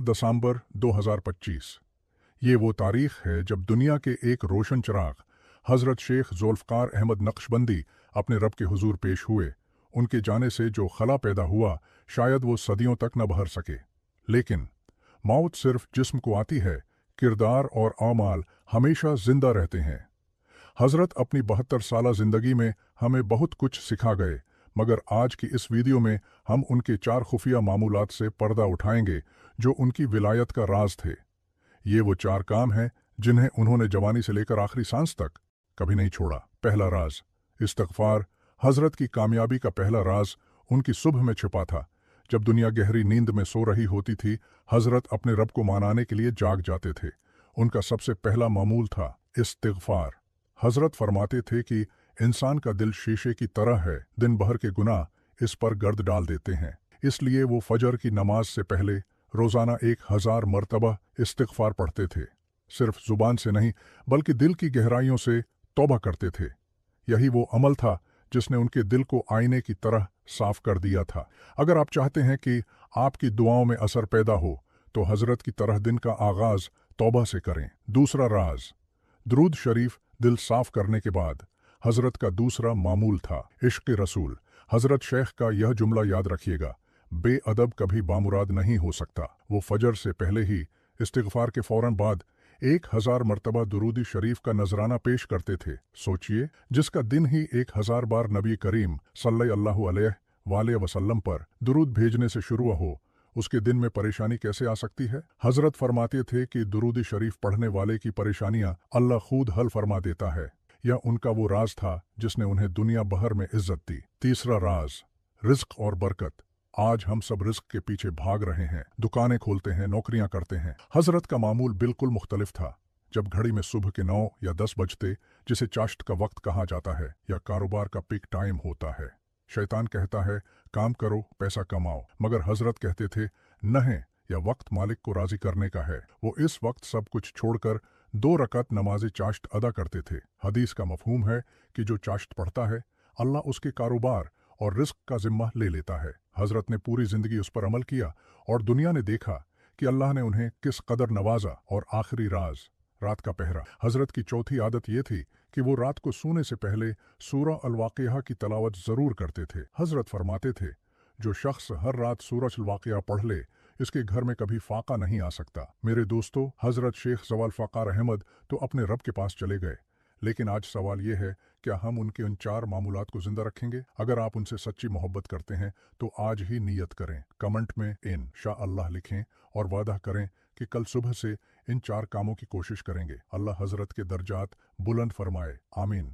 दिसंबर 2025। ये वो तारीख है जब दुनिया के एक रोशन चिराग हज़रत शेख ज़ुल्फ़िकार अहमद नक्शबंदी अपने रब के हुजूर पेश हुए। उनके जाने से जो खला पैदा हुआ शायद वो सदियों तक न बहर सके। लेकिन मौत सिर्फ जिस्म को आती है, किरदार और आमाल हमेशा जिंदा रहते हैं। हज़रत अपनी 72 साला ज़िंदगी में हमें बहुत कुछ सिखा गए, मगर आज की इस वीडियो में हम उनके 4 खुफिया मामूलात से पर्दा उठाएंगे जो उनकी विलायत का राज थे। ये वो 4 काम हैं जिन्हें उन्होंने जवानी से लेकर आखिरी सांस तक कभी नहीं छोड़ा। पहला राज इस्तिग़फ़ार। हज़रत की कामयाबी का पहला राज उनकी सुबह में छिपा था। जब दुनिया गहरी नींद में सो रही होती थी, हज़रत अपने रब को मनाने के लिए जाग जाते थे। उनका सबसे पहला मामूल था इस्तिग़फ़ार। हज़रत फरमाते थे कि इंसान का दिल शीशे की तरह है, दिन भर के गुनाह इस पर गर्द डाल देते हैं। इसलिए वो फजर की नमाज से पहले रोज़ाना 1000 मरतबा इस्तिग़फ़ार पढ़ते थे। सिर्फ ज़ुबान से नहीं बल्कि दिल की गहराइयों से तौबा करते थे। यही वो अमल था जिसने उनके दिल को आईने की तरह साफ कर दिया था। अगर आप चाहते हैं कि आपकी दुआओं में असर पैदा हो तो हज़रत की तरह दिन का आगाज़ तौबा से करें। दूसरा राज दुरूद शरीफ। दिल साफ करने के बाद हज़रत का दूसरा मामूल था इश्क़ रसूल। हज़रत शेख का यह जुमला याद रखिएगा, बेअदब कभी बामुराद नहीं हो सकता। वो फजर से पहले ही इस्तिग़फ़ार के फ़ौरन बाद 1000 मरतबा दुरूद शरीफ का नजराना पेश करते थे। सोचिए, जिसका दिन ही 1000 बार नबी करीम सल्लल्लाहु अलैहि वसल्लम पर दुरूद भेजने से शुरू हो, उसके दिन में परेशानी कैसे आ सकती है। हज़रत फरमाते थे कि दुरूद शरीफ पढ़ने वाले की परेशानियां अल्लाह खुद हल फरमा देता है। यह उनका वो राज था जिसने उन्हें दुनिया भर में इज्जत दी। तीसरा राज रिज़्क़ और बरकत। आज हम सब रिज़्क़ के पीछे भाग रहे हैं, दुकानें खोलते हैं, नौकरियां करते हैं। हज़रत का मामूल बिल्कुल मुख्तलिफ था। जब घड़ी में सुबह के 9 या 10 बजते, जिसे चाश्त का वक्त कहा जाता है या कारोबार का पीक टाइम होता है, शैतान कहता है काम करो, पैसा कमाओ, मगर हज़रत कहते थे नहीं, यह वक्त मालिक को राजी करने का है। वो इस वक्त सब कुछ छोड़कर 2 रकात नमाज चाश्त अदा करते थे। हदीस का मफहूम है कि जो चाश्त पढ़ता है अल्लाह उसके कारोबार और रिज़्क़ का जिम्मा ले लेता है। हज़रत ने पूरी ज़िंदगी उस पर अमल किया और दुनिया ने देखा कि अल्लाह ने उन्हें किस कदर नवाजा। और आखिरी राज रात का पहरा। हज़रत की चौथी आदत ये थी कि वो रात को सोने से पहले सूरह अल-वाक़िया की तलावत ज़रूर करते थे। हज़रत फरमाते थे, जो शख्स हर रात सूरह अल-वाक़िया पढ़ ले, इसके घर में कभी फाका नहीं आ सकता। मेरे दोस्तों, हज़रत शेख ज़ुल्फ़िकार अहमद तो अपने रब के पास चले गए, लेकिन आज सवाल ये है, क्या हम उनके उन 4 मामूलात को जिंदा रखेंगे? अगर आप उनसे सच्ची मोहब्बत करते हैं तो आज ही नियत करें, कमेंट में इंशाअल्लाह लिखें और वादा करें कि कल सुबह से इन 4 कामों की कोशिश करेंगे। अल्लाह हज़रत के दर्जात बुलंद फरमाए। आमीन।